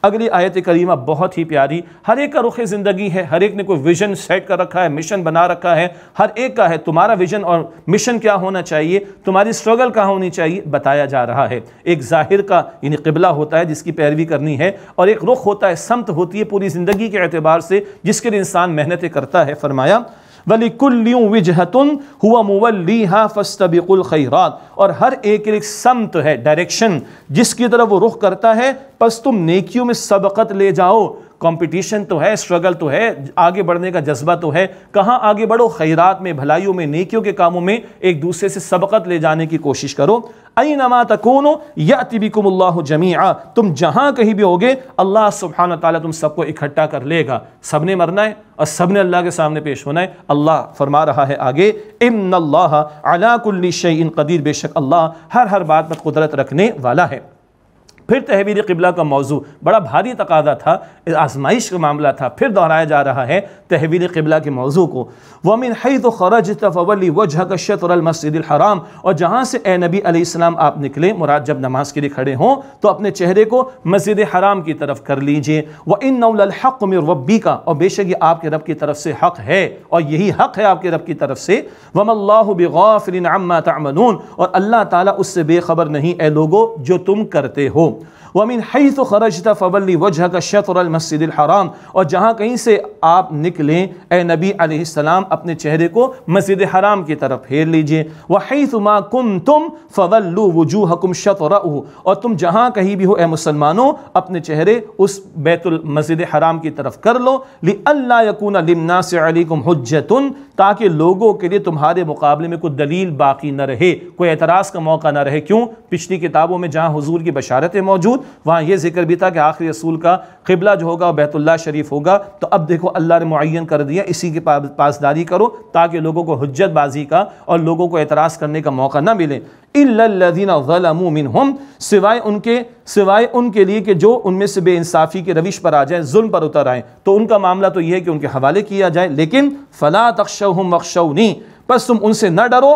اگلی آیت کریمہ بہت ہی پیاری، ہر ایک کا رخ زندگی ہے، ہر ایک نے کوئی ویژن سیٹ کر رکھا ہے، مشن بنا رکھا ہے، ہر ایک کا ہے تمہارا ویژن اور مشن کیا ہونا چاہیے، تمہاری سٹرگل کہاں ہونی چاہیے، بتایا جا رہا ہے۔ ایک ظاہر کا یعنی قبلہ ہوتا ہے جس کی پیروی کرنی ہے، اور ایک رخ ہوتا ہے، سمت ہوتی ہے پوری زندگی کے اعتبار سے جس کے لیے انسان محنتیں کرتا ہے۔ فرمایا وَلِكُلِّ وِجْهَةٌ هُوَ مُوَلِّيهَا فَاسْتَبِقُوا الْخَيْرَاتِ، اور ہر ایک سمت ہے، ڈائریکشن جس کی طرف وہ رخ کرتا ہے، پس تم نیکیوں میں سبقت لے جاؤ۔ کمپٹیشن تو ہے، سٹرگل تو ہے، آگے بڑھنے کا جذبہ تو ہے، کہاں آگے بڑھو، خیرات میں، بھلائیوں میں، نیکیوں کے کاموں میں ایک دوسرے سے سبقت لے جانے کی کوشش کرو۔ اینما تکونوا یأتی بکم اللہ جمیعا، تم جہاں کہیں بھی ہوگے اللہ سبحانہ تعالیٰ تم سب کو اکٹھا کر لے گا۔ سب نے مرنا ہے اور سب نے اللہ کے سامنے پیش ہونا ہے۔ اللہ فرما رہا ہے آگے ان اللہ علی کل شیء قدیر، بے شک اللہ ہر بات پر قدرت رکھنے والا ہے۔ پھر تحویل قبلہ کا موضوع بڑا بھاری تقاضا تھا، آزمائش کا معاملہ تھا، پھر دہرایا جا رہا ہے تحویل قبلہ کے موضوع کو۔ وَمِنْ حَيْثُ خَرَجْتَ فَوَلِّ وَجْهَكَ شَطْرَ الْمَسْجِدِ الْحَرَامِ، اور جہاں سے اے نبی علیہ السلام آپ نکلے، مراد جب نماز کے لیے کھڑے ہوں تو اپنے چہرے کو مسجد حرام کی طرف کر لیجئے۔ وَإِنَّهُ لَلْحَقُّ مِنْ رَبِّكَ، اور بے شک یہ آپ کے رب کی طرف سے حق ہے، اور یہی حق ہے آپ کے رب کی طرف سے۔ وَمَا اللَّهُ بِغَافِلٍ عَمَّا تَعْمَلُونَ، اور اللہ تعالیٰ اس سے بے خبر نہیں اے لوگو جو تم کرتے ہو۔ وَمِنْ حَيْثُ خَرَجْتَ فَوَلِّ وَجْهَكَ شَطْرَ الْمَسْجِدِ الْحَرَامِ، اور جہاں کہیں سے آپ نکلیں اے نبی علیہ السلام اپنے چہرے کو مسجد حرام کی طرف پھیر لیجئے۔ وَحَيْثُ مَا كُنْتُمْ فَوَلُّوا وُجُوهَكُمْ شَطْرَهُ، اور تم جہاں کہیں بھی ہو اے مسلمانوں اپنے چہرے اس بیت المسجد حرام کی طرف کر لو۔ لِأَلَّا يَكُونَ لِلنَّاسِ عَلَيْكُمْ حُجَّةٌ، تاکہ لوگوں کے لیے تمہارے مقابلے میں کوئی دلیل باقی نہ رہے، کوئی اعتراض کا موقع نہ رہے۔ کیوں؟ پچھلی کتابوں میں جہاں حضور کی بشارتیں موجود وہاں یہ ذکر بھی تھا کہ آخری رسول کا قبلہ جو ہوگا بیت اللہ شریف ہوگا، تو اب دیکھو اللہ نے معین کر دیا اسی کی پاسداری کرو تاکہ لوگوں کو حجت بازی کا اور لوگوں کو اعتراض کرنے کا موقع نہ ملے۔ إِلَّا الَّذِينَ ظَلَمُوا مِنْهُمْ، سوائے ان کے لیے کہ جو ان میں سے بے انصافی کے روش پر آ جائیں، ظلم پر اتر آئیں، تو ان کا معاملہ تو یہ ہے کہ ان کے حوالے کیا جائے۔ لیکن فَلَا تَخْشَوْهُمْ وَخْشَوْنِي، پس تم ان سے نہ ڈرو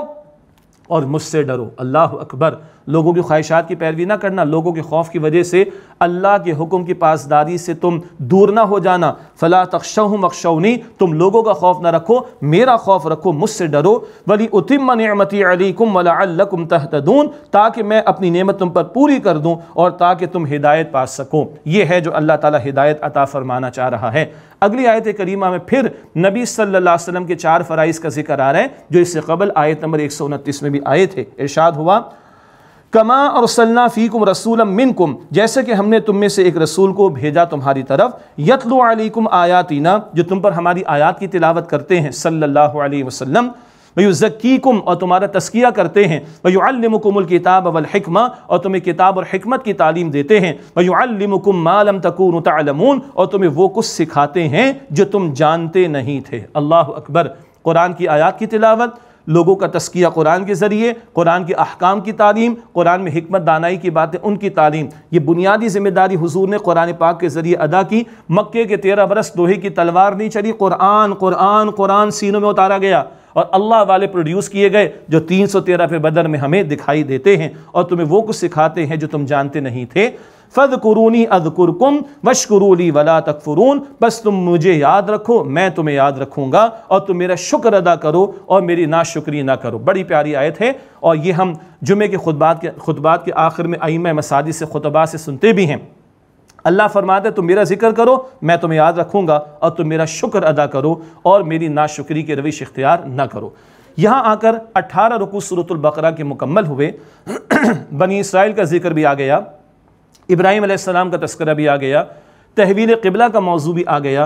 اور مجھ سے ڈرو۔ اللہ اکبر، لوگوں کی خواہشات کی پیروی نہ کرنا، لوگوں کے خوف کی وجہ سے اللہ کے حکم کی پاسداری سے تم دور نہ ہو جانا۔ فلا تخشوہم واخشونی، تم لوگوں کا خوف نہ رکھو، میرا خوف رکھو، مجھ سے ڈرو۔ وَلِأُتِمَّ نِعْمَتِي عَلَيْكُمْ وَلَعَلَّكُمْ تَهْتَدُونَ، تاکہ میں اپنی نعمت تم پر پوری کر دوں اور تاکہ تم ہدایت پا سکو۔ یہ ہے جو اللہ تعالیٰ ہدایت عطا فرمانا چاہ رہا ہے۔ اگلی آیت کریمہ میں پھر نبی صلی اللہ علیہ وسلم کے 4 فرائض کا ذکر آ رہا ہے جو اس سے قبل آیت نمبر 129 میں بھی آئے تھے۔ ارشاد ہوا کما ارسلنا فیکم رسولا منکم، جیسے کہ ہم نے تم میں سے ایک رسول کو بھیجا تمہاری طرف، یتلو علیکم آیاتنا، جو تم پر ہماری آیات کی تلاوت کرتے ہیں صلی اللہ علیہ وسلم، ویزکیکم، اور تمہارا تزکیہ کرتے ہیں، ویعلمکم الکتاب والحکمہ، اور تمہیں کتاب اور حکمت کی تعلیم دیتے ہیں، ویعلمکم ما لم تکونوا تعلمون، اور تمہیں وہ کچھ سکھاتے ہیں جو تم جانتے نہیں تھے۔ اللہ اکبر، قرآن کی آیات کی تلاوت، لوگوں کا تزکیہ قرآن کے ذریعے، قرآن کے احکام کی تعلیم، قرآن میں حکمت دانائی کی باتیں ان کی تعلیم، یہ بنیادی ذمہ داری حضور نے قرآن پاک کے ذریعے ادا کی۔ مکے کے 13 برس لوہے کی تلوار نہیں چلی، قرآن قرآن قرآن سینوں میں اتارا گیا اور اللہ والے پروڈیوس کیے گئے جو 313 پہ بدر میں ہمیں دکھائی دیتے ہیں، اور تمہیں وہ کچھ سکھاتے ہیں جو تم جانتے نہیں تھے۔ فَاذْكُرُونِي أَذْكُرْكُمْ وَاشْكُرُوا لِي وَلَا تَكْفُرُونَ، بس تم مجھے یاد رکھو، میں تمہیں یاد رکھوں گا، اور تم میرا شکر ادا کرو اور میری ناشکری نہ کرو۔ بڑی پیاری آیت ہے، اور یہ ہم جمعے کے خطبات کے آخر میں ائمہ مساجد سے خطبات سے سنتے بھی ہیں۔ اللہ فرماتا ہے تم میرا ذکر کرو، میں تمہیں یاد رکھوں گا، اور تم میرا شکر ادا کرو اور میری ناشکری کے روش اختیار نہ کرو۔ یہاں آ کر 18 رکوع سورۃ البقرہ کے مکمل ہوئے، بنی اسرائیل کا ذکر بھی آ گیا، ابراہیم علیہ السلام کا تذکرہ بھی آ گیا، تحویل قبلہ کا موضوع بھی آ گیا۔